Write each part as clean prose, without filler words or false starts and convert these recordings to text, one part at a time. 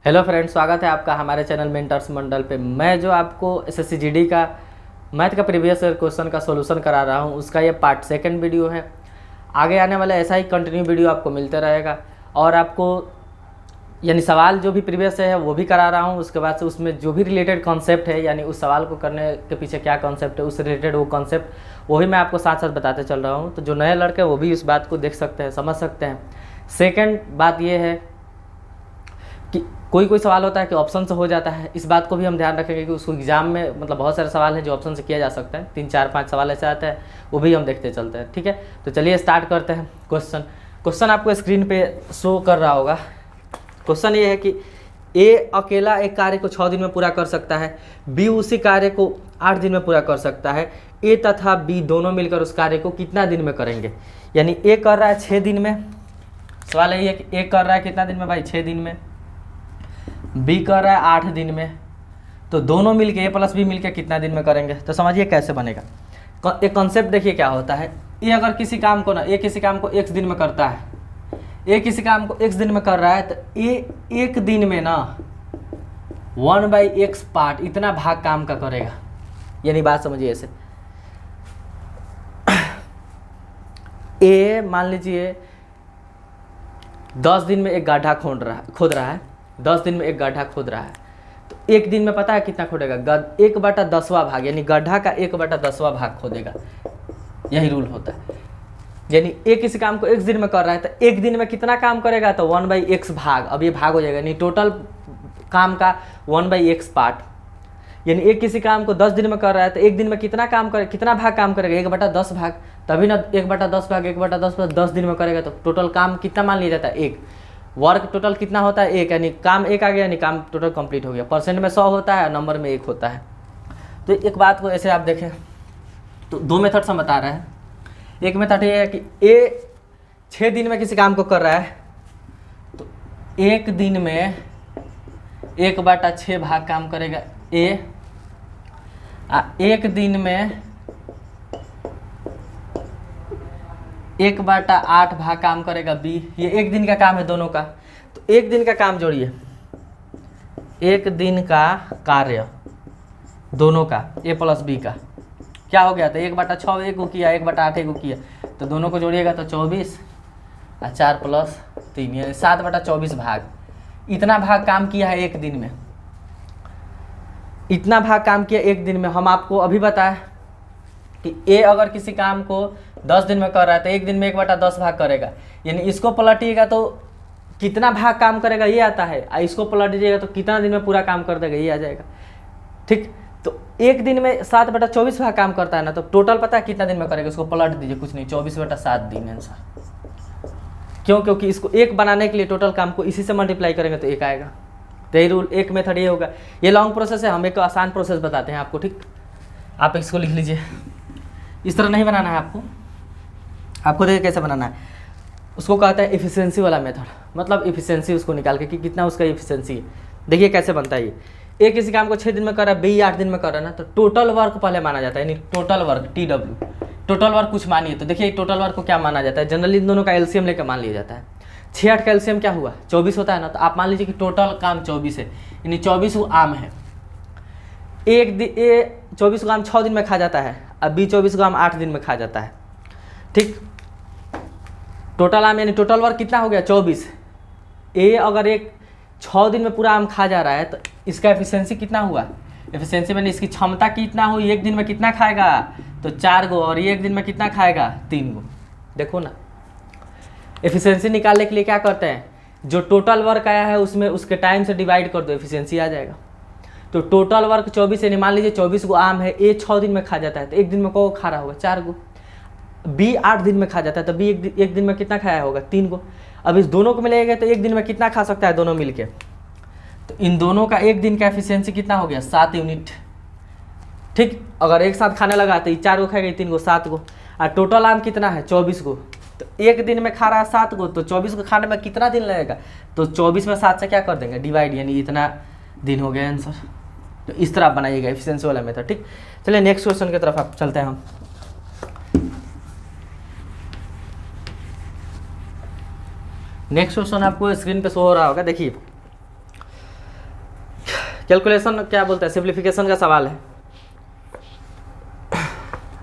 Hello friends, स्वागत है आपका हमारे चैनल मेंटर्स मंडल पे। मैं जो आपको एसएससी जीडी का मैथ का प्रीवियस ईयर क्वेश्चन का सॉल्यूशन करा रहा हूँ, उसका ये पार्ट सेकंड वीडियो है। आगे आने वाला ऐसा ही कंटिन्यू वीडियो आपको मिलता रहेगा और आपको यानी सवाल जो भी प्रीवियस है वो भी करा रहा हूँ। उसके बाद से उसमें जो भी रिलेटेड कॉन्सेप्ट है, यानी उस सवाल को करने के पीछे क्या कॉन्सेप्ट है, उससे रिलेटेड वो कॉन्सेप्ट वो भी मैं आपको साथ साथ बताते चल रहा हूँ। तो जो नए लड़के हैं वो भी इस बात को देख सकते हैं, समझ सकते हैं। सेकेंड बात ये है कि कोई कोई सवाल होता है कि ऑप्शन से हो जाता है। इस बात को भी हम ध्यान रखेंगे कि उसको एग्जाम में मतलब बहुत सारे सवाल हैं जो ऑप्शन से किया जा सकता है। 3 4 5 सवाल ऐसे आते हैं, वो भी हम देखते चलते हैं। ठीक है, तो चलिए स्टार्ट करते हैं। क्वेश्चन आपको स्क्रीन पे शो कर रहा होगा। क्वेश्चन ये है कि ए अकेला एक कार्य को 6 दिन में पूरा कर सकता है, बी उसी कार्य को 8 दिन में पूरा कर सकता है। ए तथा बी दोनों मिलकर उस कार्य को कितना दिन में करेंगे। यानी ए कर रहा है 6 दिन में। सवाल यही है कि ए कर रहा है कितना दिन में भाई, 6 दिन में। बी कर रहा है 8 दिन में। तो दोनों मिलके ए प्लस बी मिलके कितना दिन में करेंगे। तो समझिए कैसे बनेगा। एक कॉन्सेप्ट देखिए क्या होता है। ए अगर किसी काम को किसी काम को x दिन में करता है, ए किसी काम को x दिन में कर रहा है, तो ए एक दिन में ना 1/x पार्ट इतना भाग काम का करेगा। यानी बात समझिए ऐसे, ए मान लीजिए 10 दिन में एक गड्ढा खोद रहा है। 10 दिन में एक गड्ढा खोद रहा है, तो एक दिन में पता है कितना खोदेगा, 1/10वां भाग, यानी गड्ढा का 1/10वां भाग खोदेगा। यही रूल होता है। यानी एक किसी काम को x दिन में कर रहा है, तो एक दिन में कितना काम करेगा, तो 1/x भाग। अब ये भाग हो जाएगा, यानी टोटल काम का 1/x पार्ट। यानी एक किसी काम को 10 दिन में कर रहा है, तो एक दिन में कितना भाग काम करेगा, 1/10 भाग। तभी ना 1/10 भाग 1/10 पर 10 दिन में करेगा, तो टोटल काम कितना मान लिया जाता है, 1। वर्क टोटल कितना होता है, 1। यानी काम 1 आ गया, यानी काम टोटल कंप्लीट हो गया। परसेंट में 100 होता है, नंबर में 1 होता है। तो एक बात को ऐसे आप देखें तो 2 मेथड से हम बता रहे हैं। एक मेथड ये है कि ए 6 दिन में किसी काम को कर रहा है, तो एक दिन में 1/6 भाग काम करेगा ए। एक दिन में 1/8 भाग काम करेगा बी। ये एक दिन का काम है दोनों का। तो एक दिन का काम जोड़िए, एक दिन का कार्य दोनों का, ए प्लस बी का क्या हो गया, तो 1/6 एक को किया, 1/8 एक को किया, तो दोनों को जोड़िएगा तो 24 और 4 + 3 यानी 7/24 भाग। इतना भाग काम किया है एक दिन में। इतना भाग काम किया एक दिन में। हम आपको अभी बताया कि ए अगर किसी काम को 10 दिन में कर रहा है, तो एक दिन में 1/10 भाग करेगा। यानी इसको पलटिएगा तो कितना भाग काम करेगा ये आता है, और इसको पलट दीजिएगा तो कितना दिन में पूरा काम कर देगा ये आ जाएगा। ठीक, तो एक दिन में 7/24 भाग काम करता है ना, तो टोटल पता है कितना दिन में करेगा, उसको पलट दीजिए, कुछ नहीं, 24/7 दिन आंसर। क्यों? क्योंकि इसको 1 बनाने के लिए टोटल काम को इसी से मल्टीप्लाई करेंगे तो 1 आएगा। तो यही रूल, एक मेथड ये होगा। ये लॉन्ग प्रोसेस है, हम एक आसान प्रोसेस बताते हैं आपको। ठीक, आप इसको लिख लीजिए। इस तरह नहीं बनाना है आपको देखिए कैसे बनाना है। उसको कहता है एफिशिएंसी वाला मेथड, मतलब एफिशिएंसी उसको निकाल के कि कितना उसका एफिशिएंसी है। देखिए कैसे बनता है ये। एक किसी काम को 6 दिन में कर रहा है, बी 8 दिन में कर रहा है ना, तो टोटल वर्क पहले माना जाता है, यानी total work TW। Total work कुछ मानिए, तो देखिए टोटल वर्क को क्या माना जाता है, जनरली इन दोनों का एलसीएम लेकर मान लिया जाता है। 6 8 का एलसीएम क्या हुआ, 24 होता है ना। तो आप मान लीजिए कि टोटल काम 24 है, यानी 24 आम है। एक दिन ए 24 को आम 6 दिन में खा जाता है, अब बी 24 को आम 8 दिन में खा जाता है। ठीक, टोटल आम यानी टोटल वर्क कितना हो गया, 24। ए अगर एक 6 दिन में पूरा आम खा जा रहा है, तो इसका एफिशिएंसी कितना हुआ, एफिशिएंसी मैंने इसकी क्षमता कितना हुई, एक दिन में कितना खाएगा, तो 4 गो, और ये एक दिन में कितना खाएगा, 3 गो। देखो ना, एफिशिएंसी निकालने के लिए क्या करते हैं, जो टोटल वर्क आया है उसमें उसके टाइम से डिवाइड कर दो, एफिशिएंसी आ जाएगा। तो टोटल वर्क 24 यानी मान लीजिए 24 गो आम है, ए 6 दिन में खा जाता है, तो एक दिन में को खा रहा होगा, 4 गो। बी 8 दिन में खा जाता है, तो बी एक दिन में कितना खाया होगा, 3 गो। अब इस दोनों को मिलाएगा तो एक दिन में कितना खा सकता है दोनों मिलके, तो इन दोनों का एक दिन का एफिशिएंसी कितना हो गया, 7 यूनिट। ठीक, अगर एक साथ खाने लगा तो 4 गो खाएगा, 3 गो, 7 गो। और टोटल आम कितना है, 24 गो। तो एक दिन में खा रहा है 7 गो, तो 24 को खाने में कितना दिन लगेगा, तो 24 में 7 से क्या कर देंगे, डिवाइड, यानी इतना दिन हो गया आंसर। तो इस तरह आप बनाइएगा एफिशिएंसी वाला मेथड। ठीक, चलिए नेक्स्ट क्वेश्चन की तरफ आप चलते हैं हम। नेक्स्ट क्वेश्चन आपको स्क्रीन पे शो हो रहा होगा, देखिए कैलकुलेशन क्या बोलते हैं, सिंप्लीफिकेशन का सवाल है,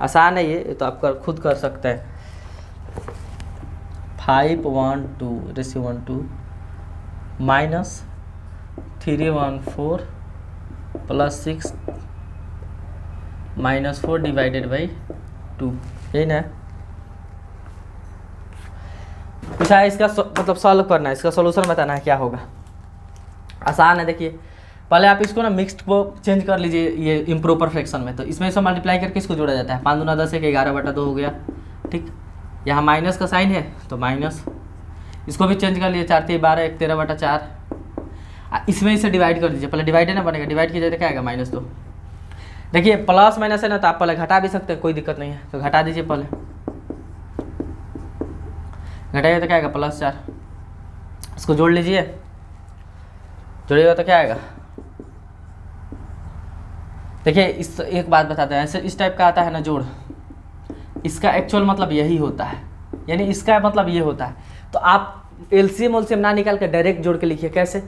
आसान है ये तो आप खुद कर सकते हैं। 512 minus 314 plus 6 minus 4 divided by 2, यही ना। पूछा है इसका मतलब सॉल्व करना है, इसका सॉल्यूशन बताना है क्या होगा। आसान है, देखिए पहले आप इसको ना मिक्स्ड को चेंज कर लीजिए ये इम्प्रॉपर फ्रैक्शन में। तो इसमें से मल्टीप्लाई करके इसको जोड़ा जाता है, 5 दूना 10 1 11/2 हो गया, ठीक। यहाँ माइनस का साइन है तो माइनस, इसको भी चेंज कर लीजिए, 4 3 12 1 13/4। इसमें इसे डिवाइड कर दीजिए, पहले डिवाइड है ना बनेगा, डिवाइड कीजिए तो क्या आएगा -2। देखिए प्लस माइनस है ना तो आप पहले घटा भी सकते हैं, कोई दिक्कत नहीं है, तो घटा दीजिए, पहले घटाइए तो क्या आएगा +4। इसको जोड़ लीजिए, जोड़िएगा तो क्या आएगा। देखिए इस एक बात बताते हैं, ऐसे इस टाइप का आता है ना जोड़, इसका एक्चुअल मतलब यही होता है, यानी इसका मतलब ये होता है। तो आप एलसीएम ओलसीएम ना निकाल कर डायरेक्ट जोड़ के लिखिए, कैसे,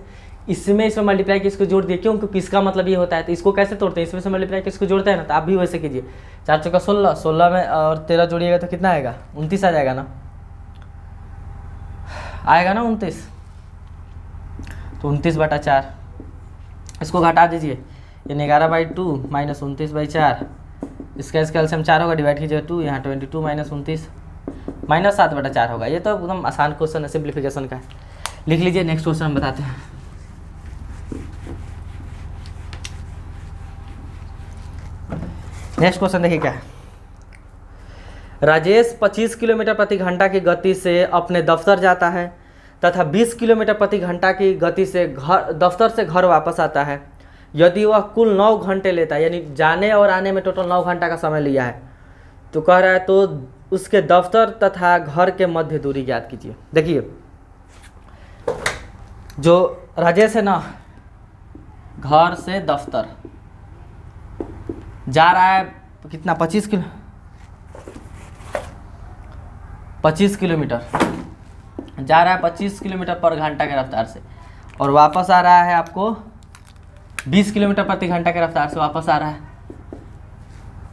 इसमें मल्टीप्लाई के इसको जोड़ दिए, क्यों, क्योंकि इसका मतलब ये होता है। तो इसको कैसे तोड़ते हैं, इसमें से मल्टीप्लाई के इसको जोड़ते हैं ना, तो आप भी वैसे कीजिए। 4 चौका 16, 16 में और 13 जोड़िएगा तो कितना आएगा, 29 आ जाएगा ना, आएगा ना 29, तो 29/4। इसको घटा दीजिए, यानी 11/2 माइनस 29/4, इसका कैल्शियम 4 होगा, डिवाइड कीजिए 2, यहाँ 22 माइनस 29 माइनस 7/4 होगा। ये तो एकदम आसान क्वेश्चन है, सिंप्लीफिकेशन का है। लिख लीजिए, नेक्स्ट क्वेश्चन हम बताते हैं। नेक्स्ट क्वेश्चन देखिए क्या है। राजेश 25 किलोमीटर प्रति घंटा की गति से अपने दफ्तर जाता है तथा 20 किलोमीटर प्रति घंटा की गति से दफ्तर से घर वापस आता है। यदि वह कुल 9 घंटे लेता है, यानी जाने और आने में टोटल 9 घंटा का समय लिया है, तो कह रहा है तो उसके दफ्तर तथा घर के मध्य दूरी ज्ञात कीजिए। देखिए जो राजेश है ना, घर से दफ्तर जा रहा है कितना, 25 किलोमीटर जा रहा है, 25 किलोमीटर पर घंटा के रफ्तार से, और वापस आ रहा है आपको 20 किलोमीटर प्रति घंटा के रफ्तार से वापस आ रहा है।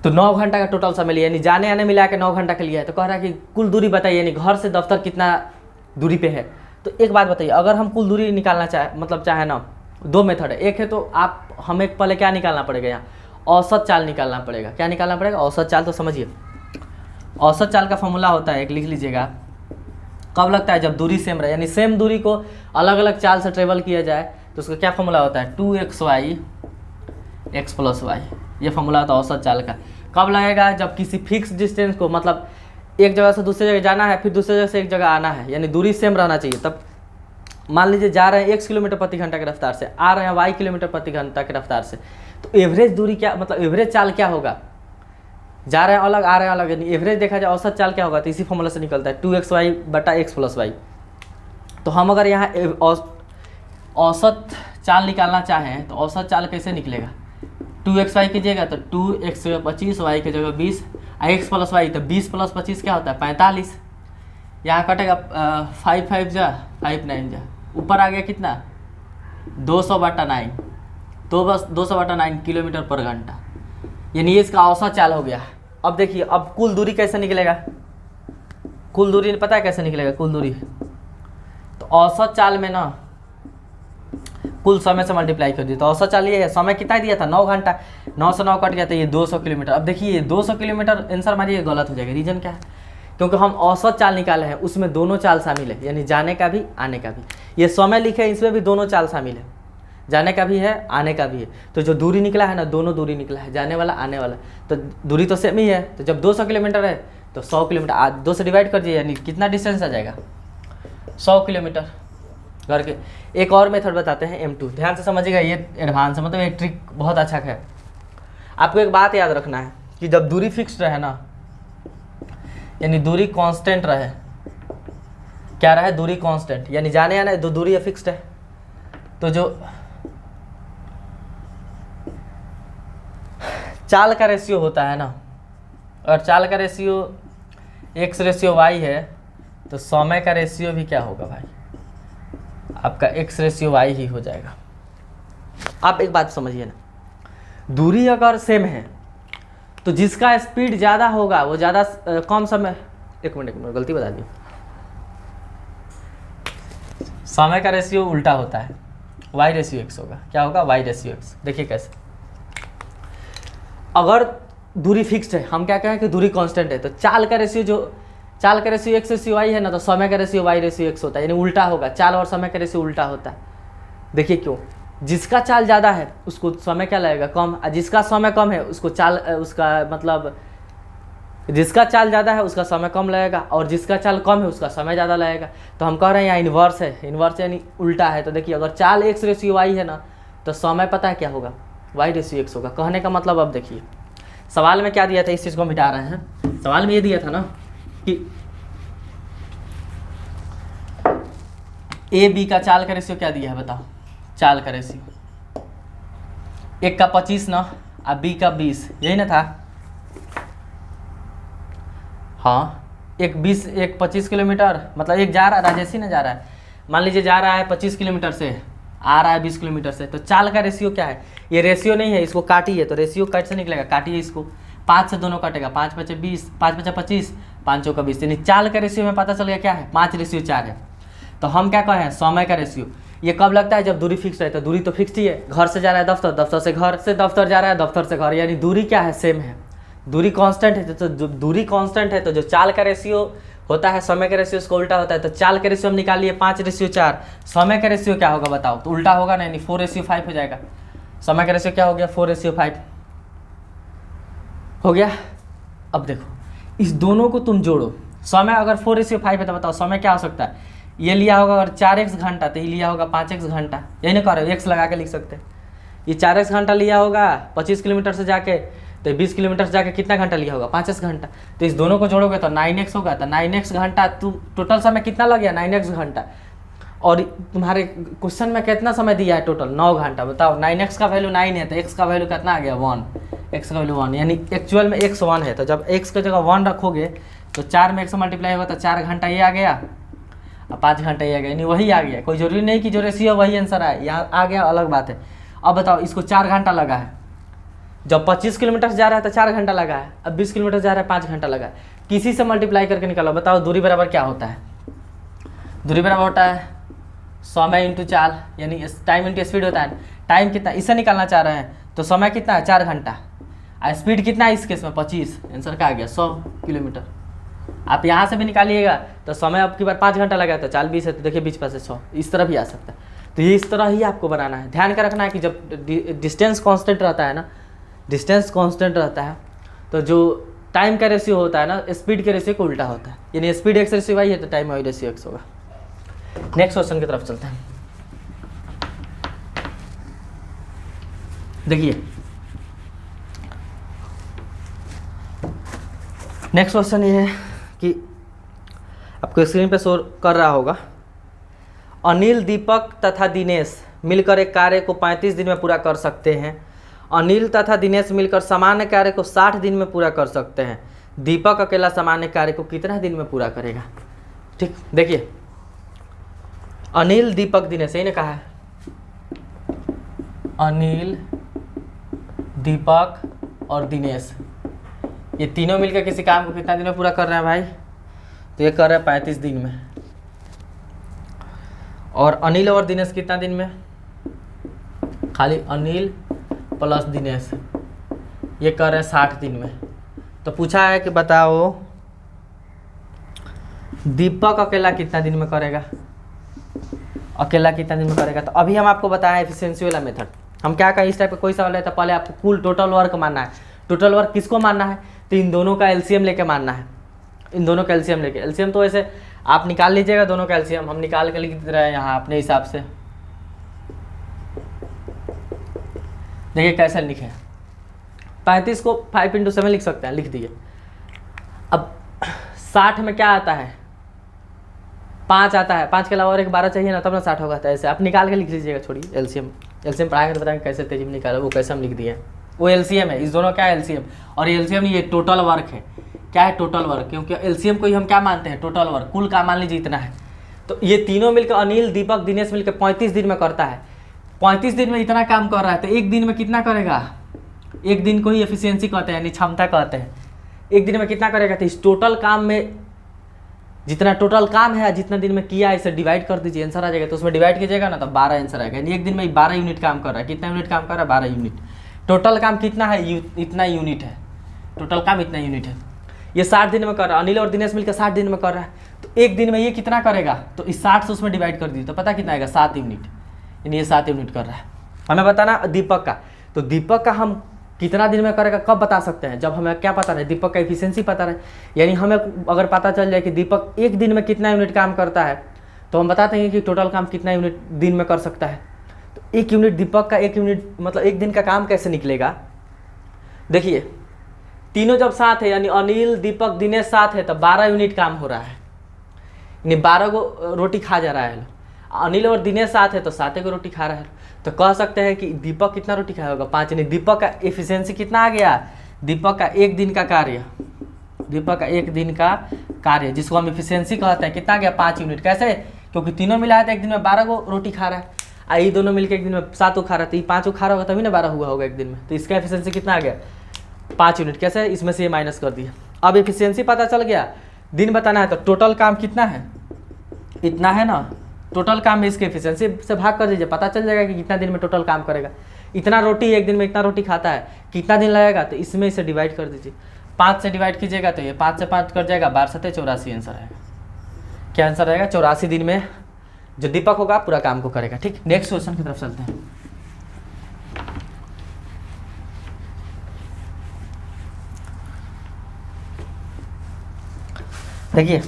तो 9 घंटा का टोटल समय लिया, यानी जाने आने मिला के 9 घंटा के लिया है। तो कह रहा है कि कुल दूरी बताइए, यानी घर से दफ्तर कितना दूरी पे है। तो एक बात बताइए, अगर हम कुल दूरी निकालना चाहे ना, 2 मेथड है। एक है तो आप हमें पहले क्या निकालना पड़ेगा, यहाँ औसत चाल निकालना पड़ेगा। क्या निकालना पड़ेगा, औसत चाल। तो समझिए औसत चाल का फॉर्मूला होता है, एक लिख लीजिएगा, कब लगता है, जब दूरी सेम रहे, यानी सेम दूरी को अलग अलग चाल से ट्रेवल किया जाए तो उसका क्या फॉर्मूला होता है, 2xy x + y। ये फॉर्मूला होता है औसत चाल का। कब लगेगा, जब किसी फिक्स डिस्टेंस को, मतलब एक जगह से दूसरी जगह जाना है, फिर दूसरी जगह से एक जगह आना है, यानी दूरी सेम रहना चाहिए। तब मान लीजिए जा रहे हैं x किलोमीटर प्रति घंटा की रफ्तार से, आ रहे हैं y किलोमीटर प्रति घंटा की रफ्तार से, तो एवरेज दूरी क्या, मतलब एवरेज चाल क्या होगा, जा रहे हैं अलग, आ रहे हैं अलग, यानी एवरेज देखा जाए औसत चाल क्या होगा, तो इसी फॉर्मूला से निकलता है 2xy/x + y। तो हम अगर यहाँ औसत चाल निकालना चाहें तो औसत चाल कैसे निकलेगा, 2xy कीजिएगा तो 2x की जगह 25, y की जगह 20, x + y, तो 20 + 25 क्या होता है 45। यहाँ कटेगा 5 5 जा 5 9 जा, ऊपर आ गया कितना 200/9, तो बस 200/9 किलोमीटर पर घंटा, यानी ये इसका औसत चाल हो गया। अब देखिए अब कुल दूरी कैसे निकलेगा, कुल दूरी पता है कैसे निकलेगा कुल दूरी, तो औसत चाल में ना कुल समय से मल्टीप्लाई कर दिया। तो औसत चाल ये है, समय कितना दिया था 9 घंटा, 9 से 9 कट गया तो ये 200 किलोमीटर। अब देखिए ये 200 किलोमीटर आंसर मारिए, गलत हो जाएगा। रीजन क्या है, क्योंकि हम औसत चाल निकाले हैं, उसमें दोनों चाल शामिल है, यानी जाने का भी आने का भी। ये समय लिखे हैं, इसमें भी दोनों चाल शामिल है, जाने का भी है आने का भी है। तो जो दूरी निकला है ना, दोनों दूरी निकला है, जाने वाला आने वाला, तो दूरी तो सेम ही है। तो जब 200 किलोमीटर है तो 100 किलोमीटर 2 से डिवाइड कर दीजिए, यानी कितना डिस्टेंस आ जाएगा 100 किलोमीटर घर के। एक और मेथड बताते हैं M2, ध्यान से समझिएगा, ये एडवांस है, मतलब ये ट्रिक बहुत अच्छा है। आपको एक बात याद रखना है कि जब दूरी फिक्स्ड रहे ना, यानी दूरी कांस्टेंट रहे, क्या रहे दूरी कांस्टेंट, यानी जाने आने दो दूरी फिक्स्ड है, तो जो चाल का रेशियो होता है ना, और चाल का रेशियो x/y है, तो समय का रेशियो भी क्या होगा भाई, आपका x/y ही हो जाएगा। आप एक बात समझिए ना, दूरी अगर सेम है तो जिसका स्पीड ज़्यादा होगा वो ज़्यादा कम समय, एक मिनट गलती बता दी, समय का रेशियो उल्टा होता है, y रेशियो x होगा, क्या होगा y रेशियो x। देखिए कैसे, अगर दूरी फिक्स्ड है, हम क्या कहें कि दूरी कांस्टेंट है, तो चाल का रेशियो x रेशियो y है ना, तो समय का रेशियो y रेशियो x होता है, यानी उल्टा होगा, चाल और समय का रेशियो उल्टा होता है। देखिए क्यों, जिसका चाल ज़्यादा है उसको समय क्या लगेगा, कम, और जिसका समय कम है उसको चाल, उसका मतलब जिसका चाल ज़्यादा है उसका समय कम लगेगा, और जिसका चाल कम है उसका समय ज़्यादा लगेगा। तो हम कह रहे हैं यहाँ इन्वर्स है, इन्वर्स यानी उल्टा है। तो देखिए अगर चाल x रेशियो y है ना, तो समय पता है क्या होगा, y रेशियो x होगा। कहने का मतलब अब देखिए सवाल में क्या दिया था, इस चीज़ को मिटा रहे हैं। सवाल में ये दिया था ना कि ए बी का चाल का रेशियो क्या दिया है बताओ, चाल का रेशियो, एक का 25 ना, और बी का 20, यही ना था। हाँ, एक 25 किलोमीटर, मतलब एक जा रहा है, राजेशी ना जा रहा है, मान लीजिए जा रहा है 25 किलोमीटर से, आ रहा है 20 किलोमीटर से, तो चाल का रेशियो क्या है, ये रेशियो नहीं है, इसको काटिए तो रेशियो कट से निकलेगा, काटिए इसको, 5 से दोनों कटेगा, 5 पचे 20, 5 पचे 25, 5 चौका 20, यानी चाल का रेशियो में पता चल गया क्या है, 5 रेशियो 4 है। तो हम क्या कहें, समय का रेशियो ये कब लगता है, जब दूरी फिक्स है। तो दूरी तो फिक्स ही है, घर से जा रहा है दफ्तर, दफ्तर से घर, से दफ्तर जा रहा है, दफ्तर से घर, यानी दूरी क्या है, सेम है, दूरी कांस्टेंट है। तो जो दूरी कांस्टेंट है तो जो चाल का रेशियो होता है समय का रेशियो उसको उल्टा होता है। तो चाल का रेशियो हम निकाल लिए 5 रेशियो 4, समय का रेशियो क्या होगा बताओ, तो उल्टा होगा ना, यानी 4 रेशियो 5 हो जाएगा। समय का रेशियो क्या हो गया, 4 रेशियो 5 हो गया। अब देखो इस दोनों को तुम जोड़ो, समय अगर 4 रेशियो 5 है तो बताओ समय क्या हो सकता है, ये लिया होगा अगर 4x घंटा, तो ये लिया होगा 5x घंटा, यही ना कह रहे हो, x लगा के लिख सकते हैं। ये 4x घंटा लिया होगा 25 किलोमीटर से जाके, तो 20 किलोमीटर से जाके कितना घंटा लिया होगा, 5x घंटा। तो इस दोनों को जोड़ोगे तो 9x होगा, तो 9x घंटा, तुम टोटल समय कितना लग गया, 9x घंटा। और तुम्हारे क्वेश्चन में कितना समय दिया है टोटल, 9 घंटा। बताओ 9x का वैल्यू 9 है तो x का वैल्यू कितना आ गया, 1, x का वैल्यू 1, यानी एक्चुअल में x 1 है। तो जब x की जगह 1 रखोगे तो 4 में 1 से मल्टीप्लाई होगा, तो 4 घंटा ये आ गया और 5 घंटा ये आ गया, यानी वही आ गया। कोई जरूरी नहीं कि जो रेशियो वही आंसर आए, यहाँ आ गया अलग बात है। अब बताओ इसको 4 घंटा लगा है, जब 25 किलोमीटर से जा रहा है तो 4 घंटा लगा है, अब 20 किलोमीटर जा रहा है 5 घंटा लगा है। किसी से मल्टीप्लाई करके निकालो, बताओ दूरी बराबर क्या होता है, दूरी बराबर होता है समय इंटू चाल, यानी टाइम इंटू स्पीड होता है। टाइम कितना इससे निकालना चाह रहे हैं, तो समय कितना है 4 घंटा, और स्पीड कितना है इस केस में 25, आंसर क्या आ गया 100 किलोमीटर। आप यहाँ से भी निकालिएगा तो समय अब की बार 5 घंटा लगा था, चाल 20 है, तो देखिए 20 पास से 100, इस तरह भी आ सकता है। तो ये इस तरह ही आपको बनाना है। ध्यान का रखना है कि जब डिस्टेंस कांस्टेंट रहता है ना, डिस्टेंस कांस्टेंट रहता है, तो जो टाइम का रेशियो होता है ना, स्पीड के रेशियो को उल्टा होता है, यानी स्पीड x रेशियो y है तो टाइम y रेशियो x होगा। नेक्स्ट क्वेश्चन की तरफ चलते हैं। देखिए नेक्स्ट क्वेश्चन ये है कि आपको स्क्रीन पे शो कर रहा होगा, अनिल, दीपक तथा दिनेश मिलकर एक कार्य को 35 दिन में पूरा कर सकते हैं। अनिल तथा दिनेश मिलकर सामान्य कार्य को 60 दिन में पूरा कर सकते हैं। दीपक अकेला सामान्य कार्य को कितना दिन में पूरा करेगा। ठीक, देखिए अनिल, दीपक, दिनेश, यही ने कहा है, अनिल, दीपक और दिनेश, ये तीनों मिलकर किसी काम को कितना दिन में पूरा कर रहे हैं भाई, तो ये कर रहे हैं 35 दिन में। और अनिल और दिनेश कितना दिन में, खाली अनिल प्लस दिनेश, ये कर रहे हैं 60 दिन में। तो पूछा है कि बताओ दीपक अकेला कितना दिन में करेगा, अकेला कितना दिन में करेगा। तो अभी हम आपको बताया एफिशिएंसी वाला मेथड। हम क्या कहें, इस टाइप का कोई सवाल है तो पहले आपको कुल टोटल वर्क मानना है। टोटल वर्क किसको मानना है, तो इन दोनों का एलसीएम लेके मानना है, इन दोनों का एलसीएम लेके। एलसीएम तो वैसे आप निकाल लीजिएगा दोनों का एलसीएम, हम निकाल के लिख दे रहे हैं यहाँ अपने हिसाब से। देखिए कैसे लिखे, 35 को 5 × 7 लिख सकते हैं, लिख दिए। अब 60 में क्या आता है, 5 आता है, 5 के अलावा और एक 12 चाहिए ना, तब ना 60 होगा। तो ऐसे आप निकाल के लिख लीजिएगा, छोड़िए एलसीएम। एलसीएम पढ़ाएंगे तो बताएंगे कैसे तेजी में निकाला, वो कैसे हम लिख दिए, वो एलसीएम है। इस दोनों क्या है एलसीएम, और एलसीएम नहीं, ये टोटल वर्क है। क्या है टोटल वर्क, क्योंकि एलसीएम को ही हम क्या मानते हैं, टोटल वर्क, कुल का मान लीजिए इतना है। तो ये तीनों मिलकर अनिल, दीपक, दिनेश मिलकर 35 दिन में करता है। 35 दिन में इतना काम कर रहा है तो एक दिन में कितना करेगा, एक दिन को ही एफिशिएंसी कहते हैं यानी क्षमता कहते हैं। एक दिन में कितना करेगा, तो इस टोटल काम में जितना टोटल काम है जितना दिन में किया है इसे डिवाइड कर दीजिए, आंसर आ जाएगा। तो उसमें डिवाइड कीजिएगा ना तो 12 आंसर आएगा। यानी एक दिन में 12 यूनिट काम कर रहा है। कितना यूनिट काम कर रहा है, 12 यूनिट। टोटल काम कितना है, इतना यूनिट है। टोटल काम इतना यूनिट है। ये 60 दिन में कर रहा है, अनिल और दिनेश मिलकर 60 दिन में कर रहा है। तो एक दिन में ये कितना करेगा, तो इस 60 से उसमें डिवाइड कर दीजिए तो पता कितना आएगा, 7 यूनिट। यानी ये 7 यूनिट कर रहा है। हमें बताना दीपक का, तो दीपक का हम कितना दिन में करेगा कब बता सकते हैं, जब हमें क्या पता रहे, दीपक का एफिशिएंसी पता रहे। यानी हमें अगर पता चल जाए कि दीपक एक दिन में कितना यूनिट काम करता है तो हम बताते हैं कि टोटल काम कितना यूनिट दिन में कर सकता है। तो एक यूनिट दीपक का, एक यूनिट मतलब एक दिन का काम कैसे निकलेगा। देखिए तीनों जब साथ है यानी अनिल दीपक दिनेश साथ है तो 12 यूनिट काम हो रहा है, यानी 12 को रोटी खा जा रहा है। अनिल और दिनेश साथ है तो 7 को रोटी खा रहा है। तो कह सकते हैं कि दीपक कितना रोटी खाया होगा, 5। यानी दीपक का एफिशिएंसी कितना आ गया, दीपक का एक दिन का कार्य, दीपक का एक दिन का कार्य जिसको हम एफिशिएंसी कहते हैं, कितना आ गया, 5 यूनिट। कैसे, क्योंकि तीनों मिला है तो एक दिन में 12 को रोटी खा रहा है, ये दोनों मिलकर एक दिन में 7 को खा रहा है, तो ये 5 को खा रहा होगा तभी ना 12 हुआ होगा एक दिन में। तो इसका एफिशिएंसी कितना आ गया, 5 यूनिट। कैसे, इसमें से ये माइनस कर दिया। अब एफिशिएंसी पता चल गया, दिन बताना है तो टोटल काम कितना है, इतना है ना। टोटल काम में इसके एफिशिएंसी से भाग कर दीजिए, पता चल जाएगा कि कितना दिन में टोटल काम करेगा। इतना रोटी एक दिन में इतना रोटी खाता है, कितना दिन लगेगा, तो इसमें इसे डिवाइड कर दीजिए। 5 से डिवाइड कीजिएगा तो ये 5 से 5 कर जाएगा, 12 7 84 आंसर आएगा। क्या आंसर आएगा, 84 दिन में जो दीपक होगा पूरा काम को करेगा। ठीक, नेक्स्ट क्वेश्चन की तरफ चलते हैं। देखिए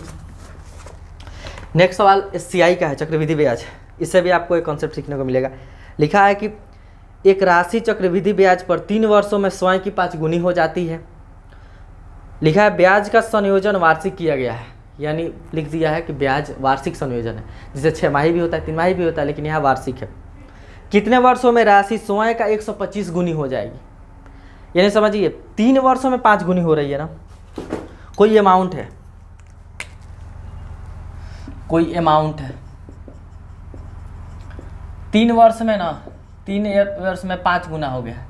नेक्स्ट सवाल सीआई का है, चक्रवृद्धि ब्याज। इससे भी आपको एक कॉन्सेप्ट सीखने को मिलेगा। लिखा है कि एक राशि चक्रवृद्धि ब्याज पर 3 वर्षों में स्वयं की 5 गुनी हो जाती है। लिखा है ब्याज का संयोजन वार्षिक किया गया है, यानी लिख दिया है कि ब्याज वार्षिक संयोजन है, जिसे 6 माही भी होता है, 3 माही भी होता है, लेकिन यहाँ वार्षिक है। कितने वर्षों में राशि स्वयं का 125 गुनी हो जाएगी। यानी समझिए 3 वर्षों में 5 गुनी हो रही है ना, कोई अमाउंट है, कोई अमाउंट है 3 वर्ष में ना, 3 वर्ष में 5 गुना हो गया।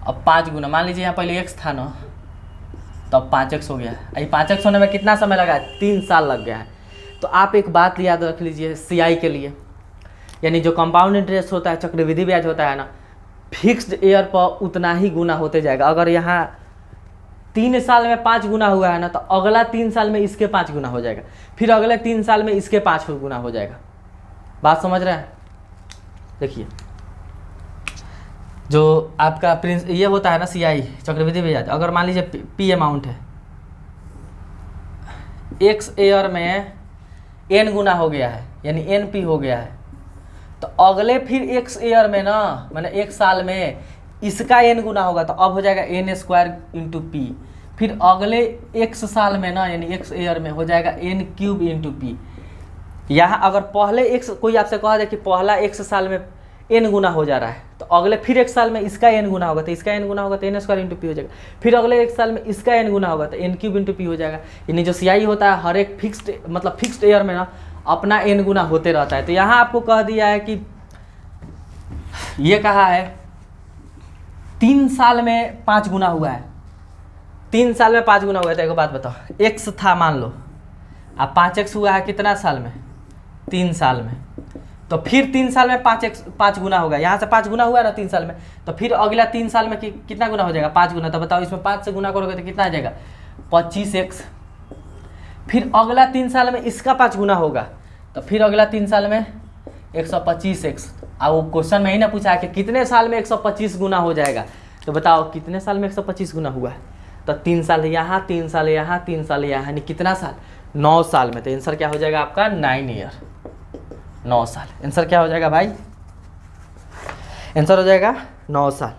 अब 5 गुना, मान लीजिए यहाँ पहले x था ना, तो अब 5x हो गया। ये 5x होने में कितना समय लगा है, 3 साल लग गया है। तो आप एक बात याद रख लीजिए सीआई के लिए, यानी जो कंपाउंड इंटरेस्ट होता है, चक्रवृद्धि ब्याज होता है ना, फिक्स्ड ईयर पर उतना ही गुना होते जाएगा। अगर यहाँ 3 साल में 5 गुना हुआ है ना, तो अगला 3 साल में इसके 5 गुना हो जाएगा, फिर अगले 3 साल में इसके 5 गुना हो जाएगा। बात समझ रहे हैं। देखिए जो आपका ये होता है ना सीआई चक्रवृद्धि ब्याज, अगर मान लीजिए पी अमाउंट है, एक्स ईयर में एन गुना हो गया है, यानी एन पी हो गया है, तो अगले फिर एक्स ईयर में ना, मैंने 1 साल में इसका एन गुना होगा, तो अब हो जाएगा एन स्क्वायर इंटू पी। फिर अगले एक्स साल में ना, यानी एक्स ईयर में हो जाएगा एन क्यूब इंटू पी। यहाँ अगर पहले एक्स, कोई आपसे कहा जाए कि पहला एक्स साल में एन गुना हो जा रहा है, तो अगले फिर 1 साल में इसका एन गुना होगा, तो इसका एन गुना होगा तो एन स्क्वायर इंटू पी हो जाएगा। फिर अगले 1 साल में इसका एन गुना होगा तो एन क्यूब इंटू पी हो जाएगा। यानी जो सीआई होता है हर एक फिक्स्ड, मतलब फिक्स्ड ईयर में ना अपना एन गुना होते रहता है। तो यहाँ आपको कह दिया है कि ये कहा है 3 साल में 5 गुना हुआ है, 3 साल में 5 गुना हुआ है। तो एक बात बताओ, एक्स था मान लो, अब 5x हुआ है कितना साल में, 3 साल में, तो फिर 3 साल में 5 गुना होगा। यहाँ से 5 गुना हुआ है ना 3 साल में, तो फिर अगला 3 साल में कितना गुना हो जाएगा, 5 गुना। तो बताओ इसमें 5 से गुना करोगे तो कितना आ जाएगा, 25x। फिर अगला 3 साल में इसका 5 गुना होगा, तो फिर अगला 3 साल में 125x। अब वो क्वेश्चन में ही ना पूछा है कि कितने साल में 125 गुना हो जाएगा, तो बताओ कितने साल में 125 गुना हुआ है। तो 3 साल यहाँ, 3 साल यहाँ, 3 साल यहाँ, यानी कितना साल, 9 साल में। तो आंसर क्या हो जाएगा आपका, 9 ईयर, 9 साल। आंसर क्या हो जाएगा भाई, आंसर हो जाएगा 9 साल।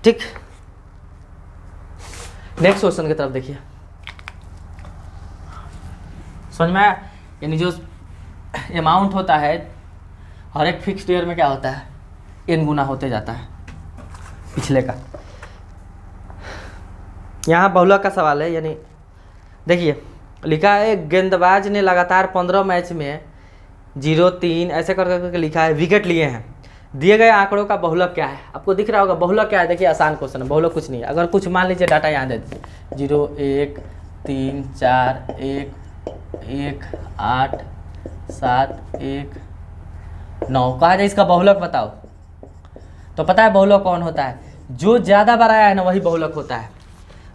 ठीक, नेक्स्ट क्वेश्चन की तरफ देखिए। समझ में आया। यानी जो अमाउंट होता है हर एक फिक्स्ड ईयर में क्या होता है, एन गुना होते जाता है पिछले का। यहाँ बहुलक का सवाल है, यानी देखिए लिखा है गेंदबाज ने लगातार 15 मैच में 0.3 ऐसे कर करके लिखा है, विकेट लिए हैं। दिए गए आंकड़ों का बहुलक क्या है, आपको दिख रहा होगा बहुलक क्या है। देखिए आसान क्वेश्चन है, बहुलक कुछ नहीं है। अगर कुछ मान लीजिए डाटा यहाँ दे दीजिए 0 1 3 4 1 1 8 7 1 9, कहा जाए इसका बहुलक बताओ। तो पता है बहुलक कौन होता है, जो ज़्यादा बार आया है ना वही बहुलक होता है,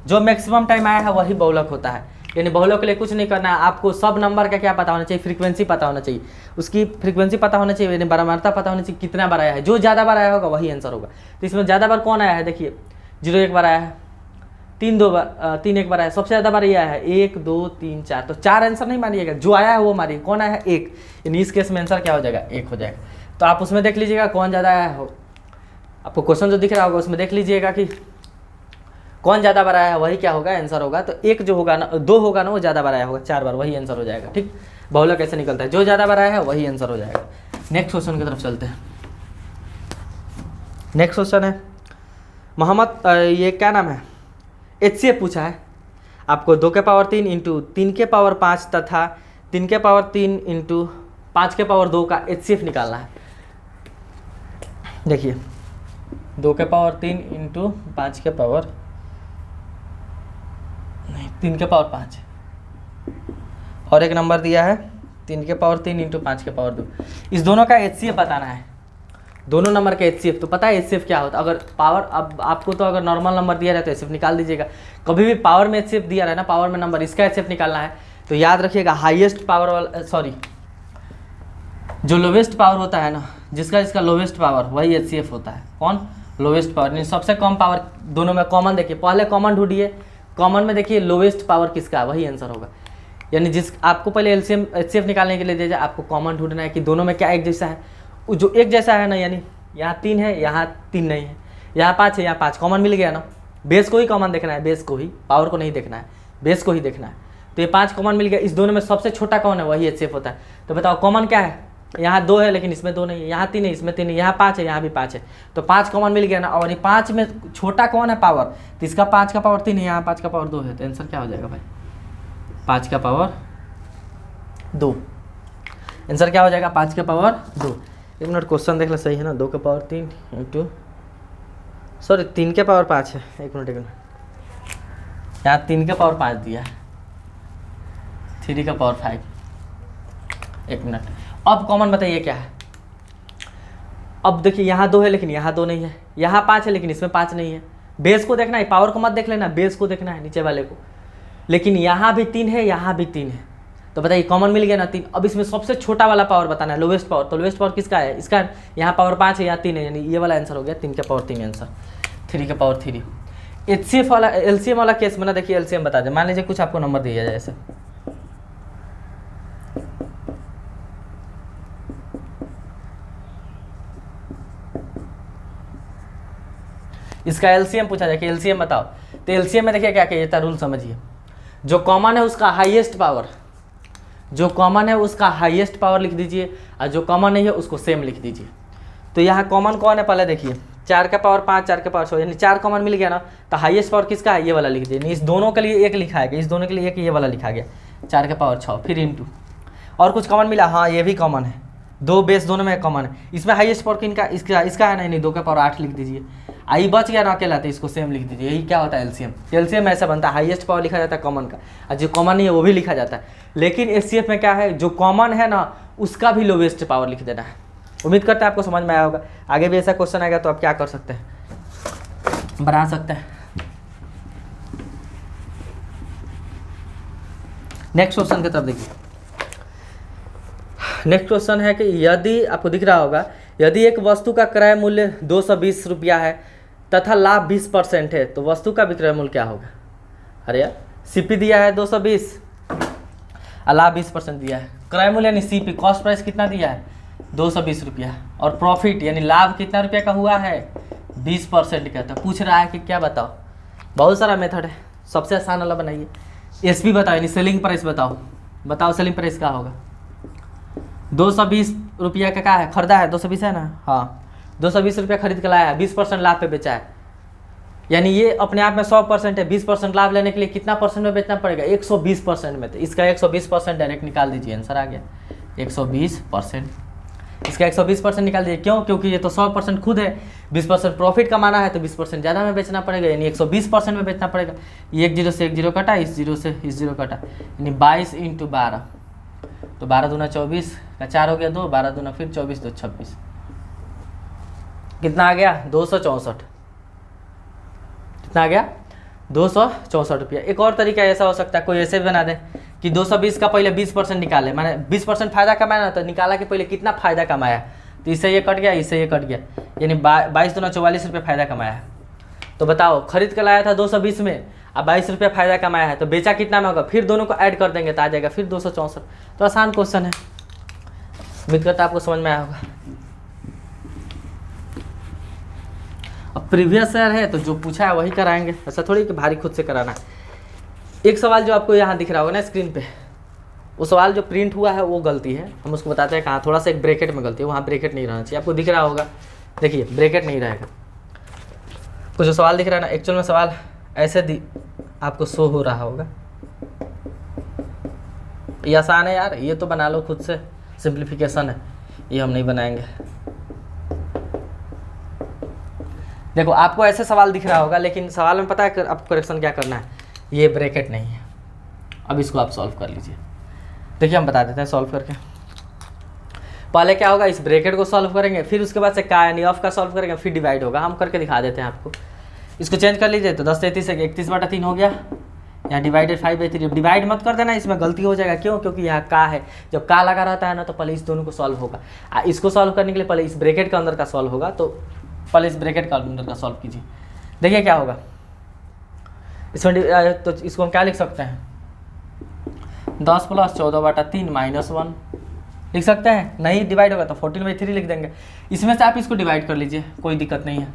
जो मैक्सिमम टाइम आया है वही बहुलक होता है। यानी बहुलक के लिए कुछ नहीं करना है, आपको सब नंबर का क्या पता होना चाहिए, फ्रीक्वेंसी पता होना चाहिए, उसकी फ्रीक्वेंसी पता होना चाहिए, यानी बारंबारता पता होना चाहिए, कितना बार आया है। जो ज़्यादा बार आया होगा वही आंसर होगा। तो इसमें ज़्यादा बार कौन आया है, देखिए 0 1 बार आया है, 3 1 बार आया है, सबसे ज़्यादा बार ये आया है 1 2 3 4। तो 4 आंसर नहीं मानिएगा, जो आया है वो मानिए। कौन आया है 1, यानी इस केस में आंसर क्या हो जाएगा 1 हो जाएगा। तो आप उसमें देख लीजिएगा कौन ज़्यादा आया हो, आपको क्वेश्चन जो दिख रहा होगा उसमें देख लीजिएगा कि कौन ज़्यादा बार आया है वही क्या होगा आंसर होगा। तो 1 जो होगा ना 2 होगा ना वो ज़्यादा बार आया होगा, 4 बार, वही आंसर हो जाएगा। ठीक, बहुलक कैसे निकलता है, जो ज़्यादा बार आया है वही आंसर हो जाएगा। नेक्स्ट क्वेश्चन की तरफ चलते हैं। नेक्स्ट क्वेश्चन है मोहम्मद, ये क्या नाम है, HCF पूछा है आपको। 2 के पावर 3 इंटू 3 के पावर 5 तथा 3 के पावर 3 इंटू 5 के पावर 2 का HCF निकालना है। देखिए 2 के पावर 3 इंटू 5 के पावर 3 के पावर 5 और एक नंबर दिया है 3 के पावर 3 इंटू 5 के पावर 2। इस दोनों का HCF बताना है, दोनों नंबर का HCF। तो पता है HCF क्या होता है, अगर पावर, अब आपको तो अगर नॉर्मल नंबर दिया रहे तो HCF निकाल दीजिएगा। कभी भी पावर में HCF दिया रहे ना, पावर में नंबर, इसका HCF निकालना है तो याद रखिएगा हाईएस्ट पावर वाला, सॉरी जो लोवेस्ट पावर होता है ना, जिसका लोवेस्ट पावर वही HCF होता है। कौन, लोवेस्ट पावर, नहीं सबसे कम पावर। दोनों में कॉमन देखिए, पहले कॉमन ढूंढिए, कॉमन में देखिए लोवेस्ट पावर किसका है वही आंसर होगा। यानी जिस आपको पहले LCM HCF निकालने के लिए दिया जाए, आपको कॉमन ढूंढना है कि दोनों में क्या एक जैसा है। जो एक जैसा है ना, यानी यहाँ 3 है यहाँ 3 नहीं है, यहाँ 5 है यहाँ 5, कॉमन मिल गया ना। बेस को ही कॉमन देखना है, बेस को ही, पावर को नहीं देखना है, बेस को ही देखना है। तो ये 5 कॉमन मिल गया, इस दोनों में सबसे छोटा कौन है वही HCF होता है। तो बताओ कॉमन क्या है, यहाँ 2 है लेकिन इसमें 2 नहीं है, यहाँ 3 है इसमें 3 है, यहाँ 5 है यहाँ भी 5 है। तो 5 कॉमन मिल गया ना, और ये 5 में छोटा कौन है पावर, तो इसका 5 का पावर 3 है, यहाँ 5 का पावर 2 है। तो आंसर क्या हो जाएगा भाई 5 का पावर 2। आंसर क्या हो जाएगा 5 के पावर 2। एक मिनट क्वेश्चन देख ले सही है ना, 2 के पावर 3 इंटू, सॉरी 3 के पावर 5 है, एक मिनट यहाँ 3 के पावर 5 दिया है, 3 का पावर 5। एक मिनट, अब कॉमन बताइए क्या है। अब देखिए यहाँ 2 है लेकिन यहाँ 2 नहीं है, यहाँ 5 है लेकिन इसमें 5 नहीं है। बेस को देखना है, पावर को मत देख लेना, बेस को देखना है नीचे वाले को। लेकिन यहाँ भी 3 है यहाँ भी 3 है, तो बताइए कॉमन मिल गया ना 3। अब इसमें सबसे छोटा वाला पावर बताना है, लोवेस्ट पावर। तो लोवेस्ट पावर किसका है, इसका। यहाँ पावर 5 है यहाँ 3 है, यानी ये वाला आंसर हो गया 3 के पावर 3 आंसर, 3 के पावर 3। HCF वाला, LCM वाला केस में ना देखिए LCM बता दें। मान लीजिए कुछ आपको नंबर दिया जाए ऐसे, इसका LCM पूछा जाए कि LCM बताओ। तो LCM में देखिए क्या कहता है, रूल समझिए। जो कॉमन है उसका हाईएस्ट पावर, जो कॉमन है उसका हाईएस्ट पावर लिख दीजिए, और जो कॉमन नहीं है उसको सेम लिख दीजिए। तो यहाँ कॉमन कौन है पहले देखिए, 4 का पावर 5 4 के पावर 6, यानी 4 कॉमन मिल गया ना। तो हाईएस्ट पावर किसका है, ये वाला लिख दीजिए। इस दोनों के लिए एक लिखा है, इस दोनों के लिए एक ये वाला लिखा गया 4 के पावर 6, फिर इंटू। और कुछ कॉमन मिला, हाँ ये भी कॉमन है, 2 बेस दोनों में कॉमन है। इसमें हाईएस्ट पावर किनका, इसका है नहीं, 2 के पावर 8 लिख दीजिए। आई बच गया ना अकेला, तो इसको सेम लिख दीजिए। यही क्या होता है LCM। LCM ऐसा बनता है, हाईएस्ट पावर लिखा जाता है कॉमन का, और जो कॉमन नहीं है वो भी लिखा जाता है। लेकिन HCF में क्या है, जो कॉमन है ना उसका भी लोवेस्ट पावर लिख देना है। उम्मीद करते हैं आपको समझ में आया होगा। आगे भी ऐसा क्वेश्चन आएगा तो आप क्या कर सकते हैं, बना सकते हैं। नेक्स्ट क्वेश्चन की तरफ देखिए। नेक्स्ट क्वेश्चन है कि यदि आपको दिख रहा होगा, यदि एक वस्तु का क्रय मूल्य 220 रुपया है तथा लाभ 20% है, तो वस्तु का विक्रय मूल्य क्या होगा। अरे यार CP दिया है 220 और लाभ 20% दिया है। क्रय मूल्य यानी CP, कॉस्ट प्राइस कितना दिया है 220 रुपया, और प्रॉफिट यानी लाभ कितना रुपया का हुआ है 20% का। तो पूछ रहा है कि क्या बताओ, बहुत सारा मेथड है, सबसे आसान वाला बनाइए। SP बताओ यानी सेलिंग प्राइस बताओ, बताओ सेलिंग प्राइस क्या होगा। 220 रुपया का क्या है, खरीदा है 220 है ना, हाँ 220 रुपया खरीद के लाया है, 20% लाभ पे बेचा है। यानी ये अपने आप में 100% है, 20% लाभ लेने के लिए कितना परसेंट में बेचना पड़ेगा 120% में। तो इसका 120% डायरेक्ट निकाल दीजिए, आंसर आ गया 120%। इसका 120% निकाल दीजिए। क्यों? क्योंकि ये तो 100% खुद है, 20% प्रॉफिट कमाना है तो 20% ज़्यादा में बेचना पड़ेगा, यानी 120% में बेचना पड़ेगा। ये एक जीरो से एक जीरो कटा, इस जीरो से इस जीरो कटा, यानी 22 × 12, तो 12 दूना 24 का 4 हो गया 2, 12 दूना फिर 24 2 26, कितना आ गया? 264। कितना आ गया? 264 रुपया। एक और तरीका ऐसा हो सकता है, कोई ऐसे भी बना दे कि 220 का पहले 20% निकाले, माने 20% फायदा कमाया ना, तो निकाला कि पहले कितना फायदा कमाया, तो इससे ये कट गया, इससे ये कट गया, यानी 22 दूना 44 रुपये फायदा कमाया है। तो बताओ, खरीद कर लाया था 220 में, अब 22 रुपये फायदा कमाया है, तो बेचा कितना में होगा? फिर दोनों को ऐड कर देंगे तो आ जाएगा फिर 264। तो आसान क्वेश्चन है, उम्मीद करता आपको समझ में आया होगा। अब प्रीवियस ईयर है तो जो पूछा है वही कराएंगे, ऐसा थोड़ी कि भारी खुद से कराना है। एक सवाल जो आपको यहाँ दिख रहा होगा ना स्क्रीन पे, वो सवाल जो प्रिंट हुआ है वो गलती है, हम उसको बताते हैं कहाँ। थोड़ा सा एक ब्रैकेट में गलती है, वहाँ ब्रैकेट नहीं रहना चाहिए, आपको दिख रहा होगा, देखिए ब्रैकेट नहीं रहेगा। कुछ जो सवाल दिख रहा है ना, एक्चुअल में सवाल ऐसे आपको शो हो रहा होगा। ये आसान है यार, ये तो बना लो खुद से, सिंप्लीफिकेशन है, ये हम नहीं बनाएंगे। देखो आपको ऐसे सवाल दिख रहा होगा, लेकिन सवाल में पता है आपको करेक्शन क्या करना है, ये ब्रैकेट नहीं है। अब इसको आप सॉल्व कर लीजिए, देखिए हम बता देते हैं सॉल्व करके। पहले क्या होगा, इस ब्रैकेट को सॉल्व करेंगे, फिर उसके बाद से का यानी ऑफ का सॉल्व करेंगे, फिर डिवाइड होगा। हम करके दिखा देते हैं आपको। इसको चेंज कर लीजिए, तो 10 33 से 31/3 हो गया, यहाँ डिवाइडेड 5/3। डिवाइड मत कर देना, इसमें गलती हो जाएगा। क्यों? क्योंकि यहाँ का है, जब का लगा रहता है ना तो पहले इस दोनों को सॉल्व होगा। इसको सॉल्व करने के लिए पहले इस ब्रैकेट के अंदर का सॉल्व होगा, तो पहले इस ब्रैकेट के अंदर का सॉल्व कीजिए, देखिए क्या होगा इसमें। तो इसको हम क्या लिख सकते हैं, 10 + 14/3 -1 लिख सकते हैं। नहीं डिवाइड होगा तो 14/3 लिख देंगे। इसमें से आप इसको डिवाइड कर लीजिए, कोई दिक्कत नहीं है।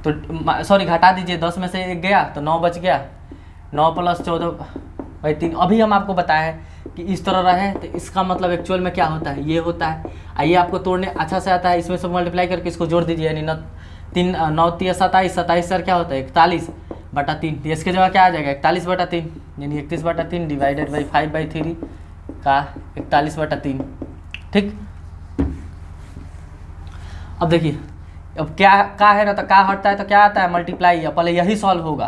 तो सॉरी घटा दीजिए, 10 में से 1 गया तो 9 बच गया, 9 + 14/3। अभी हम आपको बताया है कि इस तरह रहे तो इसका मतलब एक्चुअल में क्या होता है, ये होता है। आइए आपको तोड़ने अच्छा से आता है, इसमें से मल्टीप्लाई करके इसको जोड़ दीजिए, यानी 9 × 27, 27 सर क्या होता है 41/3। इसके जगह क्या आ जाएगा 41/3, यानी 31/3 डिवाइडेड बाई 5/3 का 41/3। ठीक, अब देखिए, अब क्या का है ना, तो का हटता है तो क्या आता है मल्टीप्लाई। पहले यही सॉल्व होगा,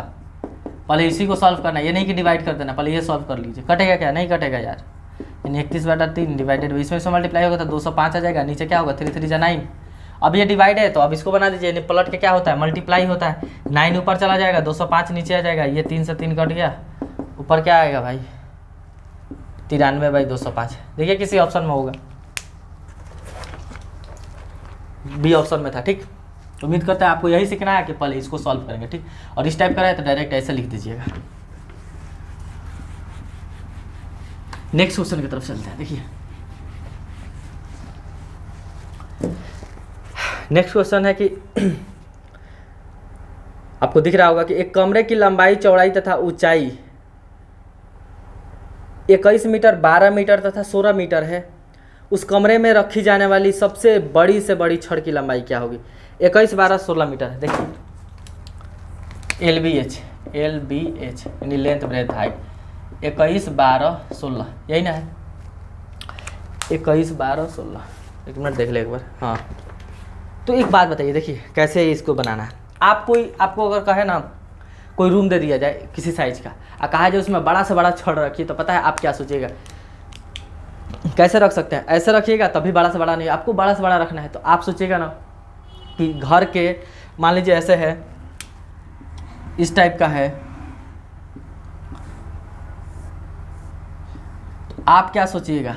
पहले इसी को सॉल्व करना है, ये नहीं कि डिवाइड कर देना, पहले ये सॉल्व कर लीजिए। कटेगा क्या? नहीं कटेगा यार, यानी 31/3 डिवाइडेड इसमें से मल्टीप्लाई होगा तो 205 आ जाएगा। नीचे क्या होगा 3 3 जा 9। अब ये डिवाइड है तो अब इसको बना दीजिए, यानी पलट के क्या होता है मल्टीप्लाई होता है। 9 ऊपर चला जाएगा, 205 नीचे आ जाएगा, ये 3 से 3 कट गया, ऊपर क्या आएगा भाई 93/205। देखिए किसी ऑप्शन में होगा, बी ऑप्शन में था। ठीक, उम्मीद करते हैं आपको यही सीखना है कि पहले इसको सॉल्व करेंगे। ठीक, और इस टाइप का है तो डायरेक्ट ऐसे लिख दीजिएगा। नेक्स्ट क्वेश्चन की तरफ चलते हैं। देखिए नेक्स्ट क्वेश्चन है कि आपको दिख रहा होगा कि एक कमरे की लंबाई, चौड़ाई तथा ऊंचाई 21 मीटर, 12 मीटर तथा 16 मीटर है। उस कमरे में रखी जाने वाली सबसे बड़ी से बड़ी छड़ की लंबाई क्या होगी? 21, 12, 16 मीटर है। देखिए LBH यानी लेंथ ब्रेथ हाइट, 21, 12, 16 यही ना है, 21, 12, 16। एक मिनट देख ले एक बार। हाँ, तो एक बात बताइए, देखिए कैसे इसको बनाना है। आपको अगर कहे ना कोई रूम दे दिया जाए किसी साइज का, और कहा जाए उसमें बड़ा से बड़ा छड़ रखिए, तो पता है आप क्या सोचिएगा? कैसे रख सकते हैं? ऐसे रखिएगा तभी बड़ा से बड़ा नहीं, आपको बड़ा से बड़ा रखना है तो आप सोचिएगा ना कि घर के मान लीजिए ऐसे है, इस टाइप का है, तो आप क्या सोचिएगा?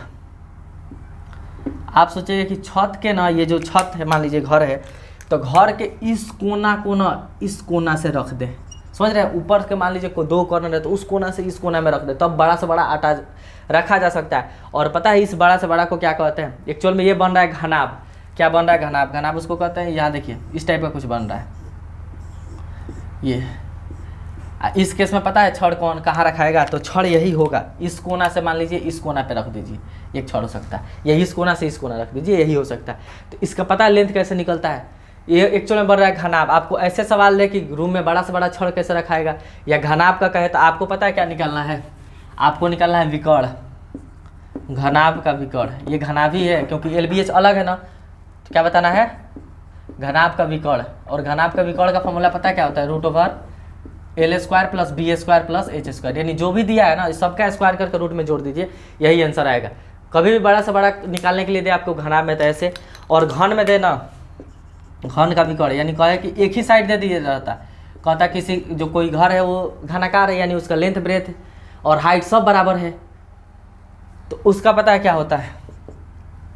आप सोचिएगा कि छत के ना, ये जो छत है मान लीजिए घर है, तो घर के इस कोना को ना इस कोना से रख दे, समझ रहे हैं? ऊपर के मान लीजिए 2 कॉर्नर है तो उस कोना से इस कोना में रख दे, तब बड़ा से बड़ा आटा रखा जा सकता है। और पता है इस बड़ा से बड़ा को क्या कहते हैं? एक्चुअल में ये बन रहा है घनाभ। क्या बन रहा है? घनाभ। घनाभ उसको कहते हैं, यहाँ देखिए इस टाइप का कुछ बन रहा है ये। इस केस में पता है छड़ कौन कहाँ रखाएगा? तो छड़ यही होगा, इस कोना से मान लीजिए इस कोना पे रख दीजिए, एक छड़ हो सकता है, या इस कोना से इस कोना रख दीजिए, यही हो सकता है। तो इसका पता है लेंथ कैसे निकलता है? ये एक्चुअल में बन रहा है घनाभ। आपको ऐसे सवाल ले कि रूम में बड़ा से बड़ा छड़ कैसे रखाएगा, या घनाभ का कहे तो आपको पता है क्या निकालना है? आपको निकालना है विकर्ण। घनाभ का विकर्ण, ये घनाभी है क्योंकि LBH अलग है ना, तो क्या बताना है, घनाभ का विकर्ण। और घनाभ का विकर्ण का फॉर्मूला पता है क्या होता है, √L² + B² + H², यानी जो भी दिया है ना सबका स्क्वायर करके रूट में जोड़ दीजिए, यही आंसर आएगा। कभी भी बड़ा से बड़ा निकालने के लिए दे आपको घनाभ में तो ऐसे, और घन में दे ना घन का विकर्ण, यानी कहे कि एक ही साइड दे दिया जाता है, कहता किसी जो कोई घर है वो घनाकार है, यानी उसका लेंथ ब्रेथ और हाइट सब बराबर है, तो उसका पता है क्या होता है,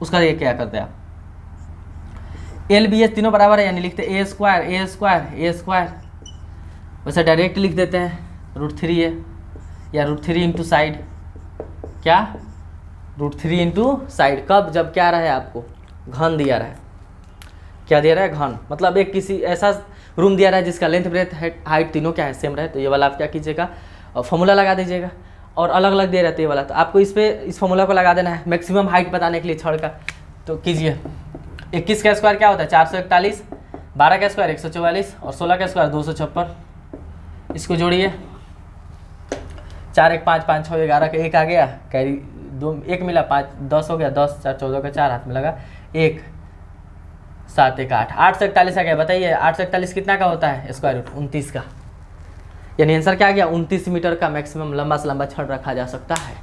उसका ये क्या करते हैं आप, LBH तीनों बराबर है, यानी लिखते हैं A², वैसे डायरेक्ट लिख देते हैं √3 है, या √3 इंटू साइड, क्या √3 इंटू साइड, कब, जब क्या रहे आपको घन दिया रहा है, क्या दिया रहा है घन, मतलब एक किसी ऐसा रूम दिया रहा है जिसका लेंथ ब्रेथ हाइट तीनों क्या है सेम रहे, तो ये वाला आप क्या कीजिएगा फॉर्मूला लगा दीजिएगा, और अलग अलग दे रहते ये वाला, तो आपको इस फॉर्मूला को लगा देना है मैक्सिमम हाइट बताने के लिए छड़ का। तो कीजिए, 21 का स्क्वायर क्या होता है 441, 12 का स्क्वायर 144 और 16 का स्क्वायर 256, इसको जोड़िए, 4 1 5 5 6 11 का 1 आ गया, कैरी 2 1 मिला 5 10 हो गया, 10 4 14 का 4 हाथ में लगा 1 7 1 8 8 से 41 आ गया। बताइए 8 से 41 कितना का होता है स्क्वायर रूट 29 का, यानी आंसर क्या आ गया 29 मीटर का मैक्सिमम लंबा से लंबा छड़ रखा जा सकता है।